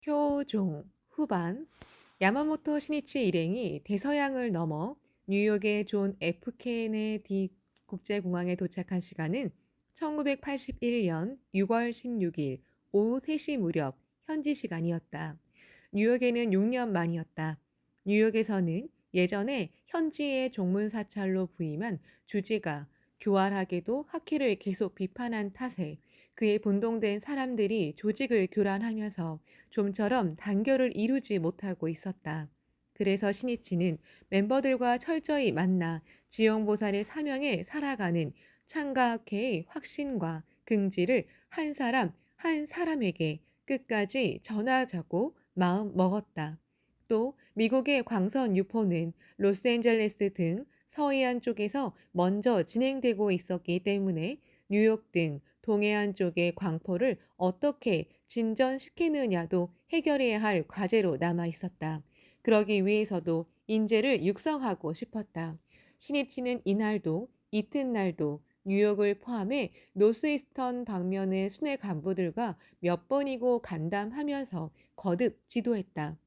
효종 후반 야마모토 시니치 일행이 대서양을 넘어 뉴욕의 존 F 케네디 국제공항에 도착한 시간은 1981년 6월 16일 오후 3시 무렵 현지 시간이었다. 뉴욕에는 6년 만이었다. 뉴욕에서는 예전에 현지의 종문 사찰로 부임한 주지가 교활하게도 학회를 계속 비판한 탓에 그에 본동된 사람들이 조직을 교란하면서 좀처럼 단결을 이루지 못하고 있었다. 그래서 신이치는 멤버들과 철저히 만나 지용보살의 사명에 살아가는 창가학회의 확신과 긍지를 한 사람 한 사람에게 끝까지 전하자고 마음 먹었다. 또 미국의 광선 유포는 로스앤젤레스 등 서해안 쪽에서 먼저 진행되고 있었기 때문에 뉴욕 등 동해안 쪽의 광포를 어떻게 진전시키느냐도 해결해야 할 과제로 남아 있었다. 그러기 위해서도 인재를 육성하고 싶었다. 신이치는 이날도 이튿날도 뉴욕을 포함해 노스이스턴 방면의 순회 간부들과 몇 번이고 간담하면서 거듭 지도했다.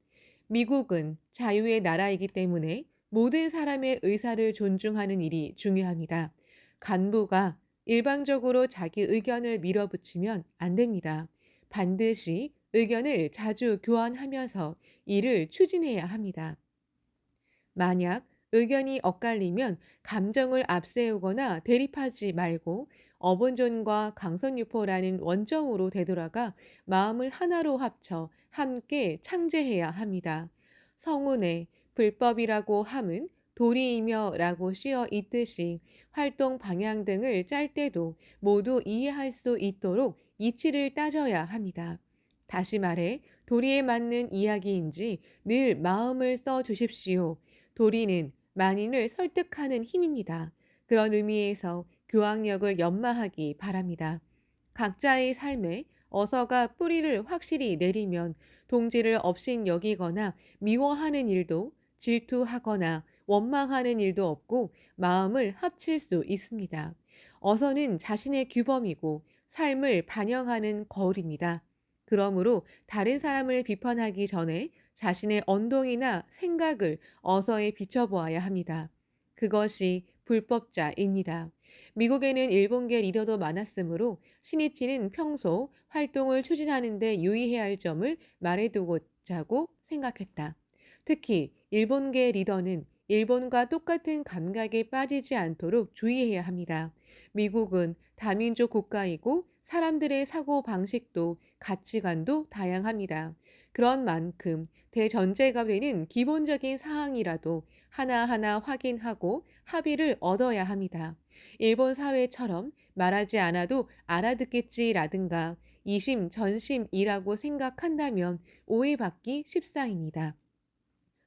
미국은 자유의 나라이기 때문에 모든 사람의 의사를 존중하는 일이 중요합니다. 간부가 일방적으로 자기 의견을 밀어붙이면 안 됩니다. 반드시 의견을 자주 교환하면서 일을 추진해야 합니다. 만약 의견이 엇갈리면 감정을 앞세우거나 대립하지 말고 어본존과 강선유포라는 원점으로 되돌아가 마음을 하나로 합쳐 함께 창제해야 합니다. 성운의 불법이라고 함은 도리이며라고 씌어 있듯이 활동 방향 등을 짤 때도 모두 이해할 수 있도록 이치를 따져야 합니다. 다시 말해 도리에 맞는 이야기인지 늘 마음을 써 주십시오. 도리는 만인을 설득하는 힘입니다. 그런 의미에서 교학력을 연마하기 바랍니다. 각자의 삶에 어서가 뿌리를 확실히 내리면 동지를 업신 여기거나 미워하는 일도 질투하거나 원망하는 일도 없고 마음을 합칠 수 있습니다. 어서는 자신의 규범이고 삶을 반영하는 거울입니다. 그러므로 다른 사람을 비판하기 전에 자신의 언동이나 생각을 어서에 비춰보아야 합니다. 그것이 불법자입니다. 미국에는 일본계 리더도 많았으므로 신이치는 평소 활동을 추진하는 데 유의해야 할 점을 말해두고자고 생각했다. 특히 일본계 리더는 일본과 똑같은 감각에 빠지지 않도록 주의해야 합니다. 미국은 다민족 국가이고 사람들의 사고 방식도 가치관도 다양합니다. 그런 만큼 대전제가 되는 기본적인 사항이라도 하나하나 확인하고 합의를 얻어야 합니다. 일본 사회처럼 말하지 않아도 알아듣겠지라든가 이심전심이라고 생각한다면 오해받기 십상입니다.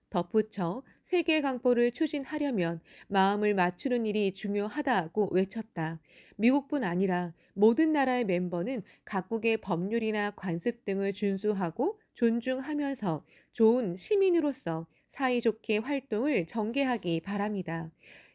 덧붙여 세계 강포를 추진하려면 마음을 맞추는 일이 중요하다고 외쳤다. 미국뿐 아니라 모든 나라의 멤버는 각국의 법률이나 관습 등을 준수하고 존중하면서 좋은 시민으로서 사이좋게 활동을 전개하기 바랍니다.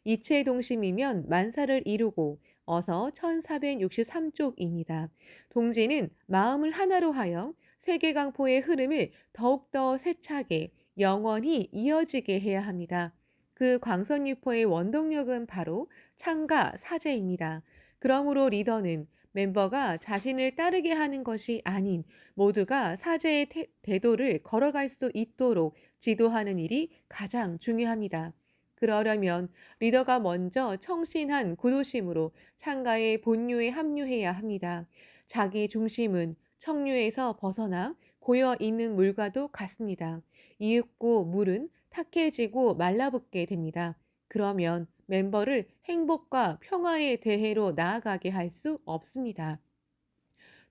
이체동심이면 만사를 이루고 어서 1463쪽입니다. 동지는 마음을 하나로 하여 세계 강포의 흐름을 더욱더 세차게 영원히 이어지게 해야 합니다. 그 광선유포의 원동력은 바로 창가 사제입니다. 그러므로 리더는 멤버가 자신을 따르게 하는 것이 아닌 모두가 사제의 대도를 걸어갈 수 있도록 지도하는 일이 가장 중요합니다. 그러려면 리더가 먼저 청신한 구도심으로 창가의 본류에 합류해야 합니다. 자기 중심은 청류에서 벗어나 고여 있는 물과도 같습니다. 이윽고 물은 탁해지고 말라붙게 됩니다. 그러면 멤버를 행복과 평화의 대해로 나아가게 할 수 없습니다.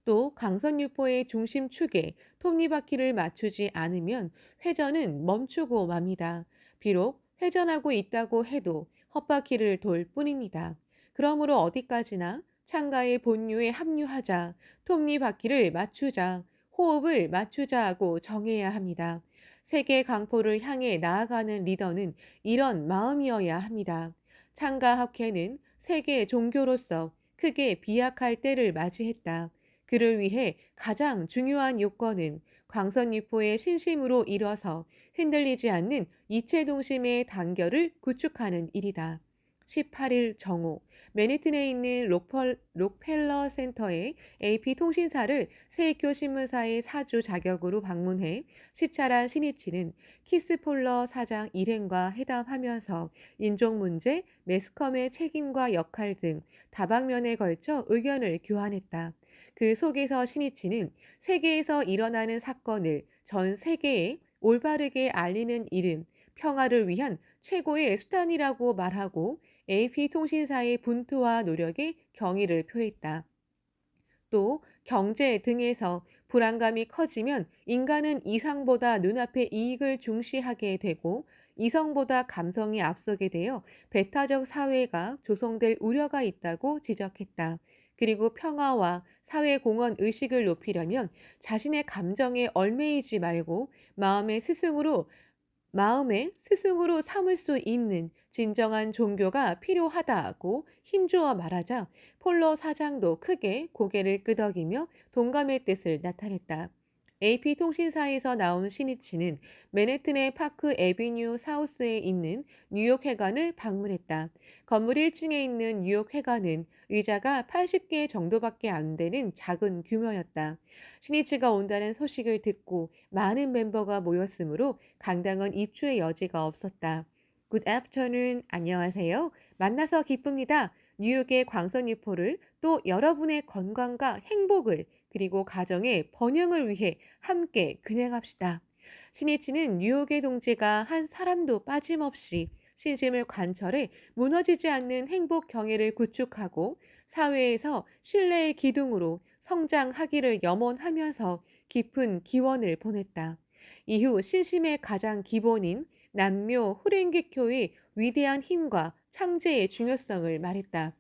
또 강선유포의 중심축에 톱니바퀴를 맞추지 않으면 회전은 멈추고 맙니다. 비록 회전하고 있다고 해도 헛바퀴를 돌 뿐입니다. 그러므로 어디까지나 창가의 본류에 합류하자, 톱니바퀴를 맞추자, 호흡을 맞추자 하고 정해야 합니다. 세계 강포를 향해 나아가는 리더는 이런 마음이어야 합니다. 창가 학회는 세계 종교로서 크게 비약할 때를 맞이했다. 그를 위해 가장 중요한 요건은 광선유포의 신심으로 일어서 흔들리지 않는 이체동심의 단결을 구축하는 일이다. 18일 정오, 맨해튼에 있는 록펠러 센터의 AP 통신사를 세이쿄 신문사의 사주 자격으로 방문해 시찰한 시니치는 키스폴러 사장 일행과 회담하면서 인종 문제, 매스컴의 책임과 역할 등 다방면에 걸쳐 의견을 교환했다. 그 속에서 시니치는 세계에서 일어나는 사건을 전 세계에 올바르게 알리는 일은 평화를 위한 최고의 수단이라고 말하고 AP 통신사의 분투와 노력에 경의를 표했다. 또 경제 등에서 불안감이 커지면 인간은 이상보다 눈앞의 이익을 중시하게 되고 이성보다 감성이 앞서게 되어 배타적 사회가 조성될 우려가 있다고 지적했다. 그리고 평화와 사회 공헌 의식을 높이려면 자신의 감정에 얽매이지 말고 마음에 스승으로 삼을 수 있는 진정한 종교가 필요하다고 힘주어 말하자 폴로 사장도 크게 고개를 끄덕이며 동감의 뜻을 나타냈다. AP 통신사에서 나온 시니치는 맨해튼의 파크 애비뉴 사우스에 있는 뉴욕 회관을 방문했다. 건물 1층에 있는 뉴욕 회관은 의자가 80개 정도밖에 안 되는 작은 규모였다. 시니치가 온다는 소식을 듣고 많은 멤버가 모였으므로 강당은 입주의 여지가 없었다. Good afternoon. 안녕하세요. 만나서 기쁩니다. 뉴욕의 광선유포를 또 여러분의 건강과 행복을 그리고 가정의 번영을 위해 함께 근행합시다. 시니치는 뉴욕의 동지가 한 사람도 빠짐없이 신심을 관철해 무너지지 않는 행복 경애를 구축하고 사회에서 신뢰의 기둥으로 성장하기를 염원하면서 깊은 기원을 보냈다. 이후 신심의 가장 기본인 남묘 후끴계교의 위대한 힘과 창제의 중요성을 말했다.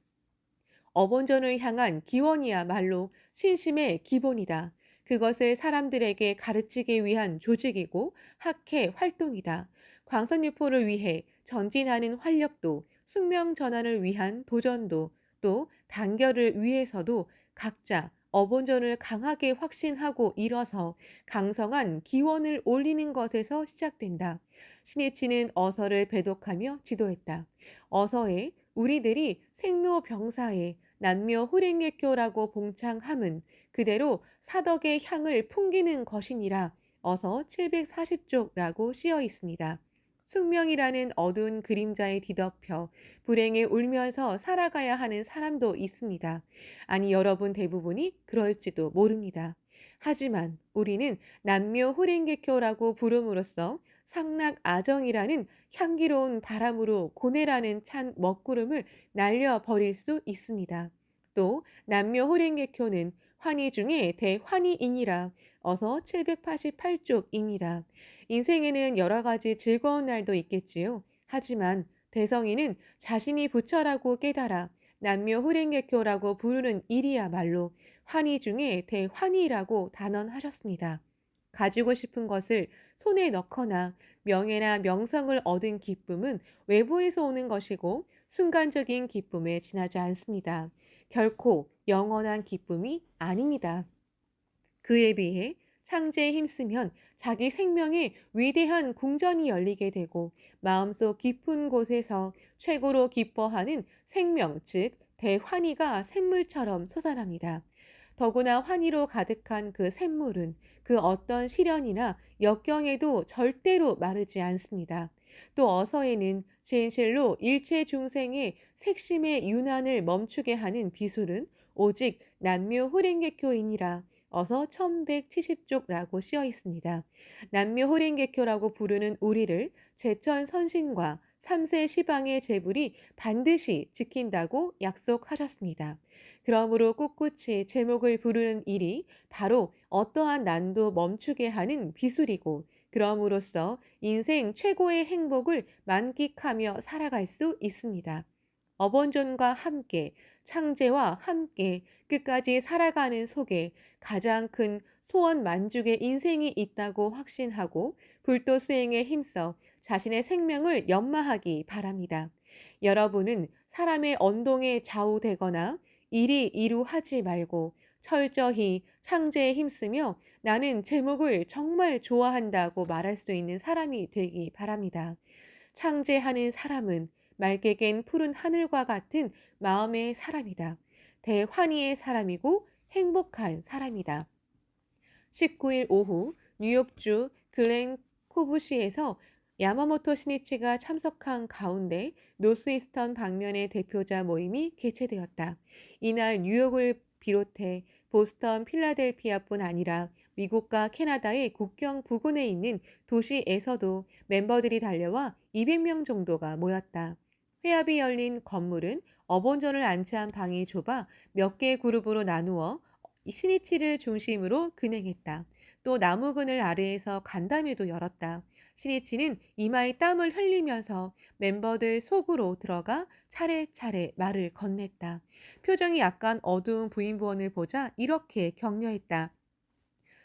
어본전을 향한 기원이야말로 신심의 기본이다. 그것을 사람들에게 가르치기 위한 조직이고 학회 활동이다. 광선유포를 위해 전진하는 활력도, 숙명 전환을 위한 도전도, 또 단결을 위해서도 각자 어본전을 강하게 확신하고 일어서 강성한 기원을 올리는 것에서 시작된다. 신이치는 어서를 배독하며 지도했다. 어서에 우리들이 생로병사에 남묘 호랭개교라고 봉창함은 그대로 사덕의 향을 풍기는 것이니라. 어서 740쪽라고 씌어 있습니다. 숙명이라는 어두운 그림자에 뒤덮여 불행에 울면서 살아가야 하는 사람도 있습니다. 아니 여러분 대부분이 그럴지도 모릅니다. 하지만 우리는 남묘 호랭개교라고 부름으로써 상락아정이라는 향기로운 바람으로 고뇌라는 찬 먹구름을 날려버릴 수 있습니다. 또 남묘 호랭개교는 환희 중에 대환희이니라. 어서 788쪽입니다. 인생에는 여러 가지 즐거운 날도 있겠지요. 하지만 대성이는 자신이 부처라고 깨달아 남묘 호랭개교라고 부르는 일이야말로 환희 중에 대환희라고 단언하셨습니다. 가지고 싶은 것을 손에 넣거나 명예나 명성을 얻은 기쁨은 외부에서 오는 것이고 순간적인 기쁨에 지나지 않습니다. 결코 영원한 기쁨이 아닙니다. 그에 비해 창제에 힘쓰면 자기 생명에 위대한 궁전이 열리게 되고 마음속 깊은 곳에서 최고로 기뻐하는 생명, 즉 대환희가 샘물처럼 솟아납니다. 더구나 환희로 가득한 그 샘물은 그 어떤 시련이나 역경에도 절대로 마르지 않습니다. 또 어서에는 진실로 일체 중생의 색심의 유난을 멈추게 하는 비술은 오직 남묘 호랭개교이니라. 어서 1170쪽라고 씌어 있습니다. 남묘 호랭개교라고 부르는 우리를 제천 선신과 3세 시방의 제불이 반드시 지킨다고 약속하셨습니다. 그러므로 꿋꿋이 제목을 부르는 일이 바로 어떠한 난도 멈추게 하는 비술이고 그럼으로써 인생 최고의 행복을 만끽하며 살아갈 수 있습니다. 어본전과 함께 창제와 함께 끝까지 살아가는 속에 가장 큰 소원 만족의 인생이 있다고 확신하고 불도 수행에 힘써 자신의 생명을 연마하기 바랍니다. 여러분은 사람의 언동에 좌우되거나 이리 이루 하지 말고 철저히 창제에 힘쓰며 나는 제목을 정말 좋아한다고 말할 수 있는 사람이 되기 바랍니다. 창제하는 사람은 맑게 갠 푸른 하늘과 같은 마음의 사람이다. 대환희의 사람이고 행복한 사람이다. 19일 오후 뉴욕주 글렌 코브시에서 야마모토 시니치가 참석한 가운데 노스이스턴 방면의 대표자 모임이 개최되었다. 이날 뉴욕을 비롯해 보스턴, 필라델피아뿐 아니라 미국과 캐나다의 국경 부근에 있는 도시에서도 멤버들이 달려와 200명 정도가 모였다. 회합이 열린 건물은 어본전을 안치한 방이 좁아 몇 개의 그룹으로 나누어 시니치를 중심으로 근행했다. 또 나무 그늘 아래에서 간담회도 열었다. 시니치는 이마에 땀을 흘리면서 멤버들 속으로 들어가 차례차례 말을 건넸다. 표정이 약간 어두운 부인부원을 보자 이렇게 격려했다.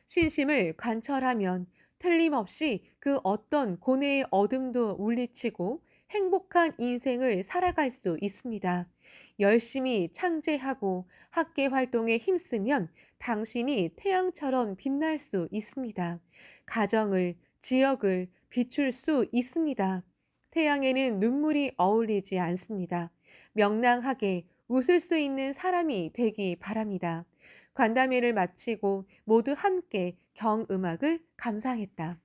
신심을 관철하면 틀림없이 그 어떤 고뇌의 어둠도 물리치고 행복한 인생을 살아갈 수 있습니다. 열심히 창제하고 학계 활동에 힘쓰면 당신이 태양처럼 빛날 수 있습니다. 가정을, 지역을 비출 수 있습니다. 태양에는 눈물이 어울리지 않습니다. 명랑하게 웃을 수 있는 사람이 되기 바랍니다. 관담회를 마치고 모두 함께 경음악을 감상했다.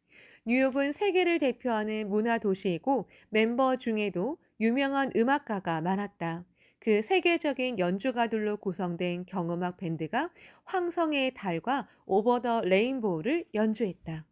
뉴욕은 세계를 대표하는 문화 도시이고 멤버 중에도 유명한 음악가가 많았다. 그 세계적인 연주가들로 구성된 경음악 밴드가 황성의 달과 오버 더 레인보우를 연주했다.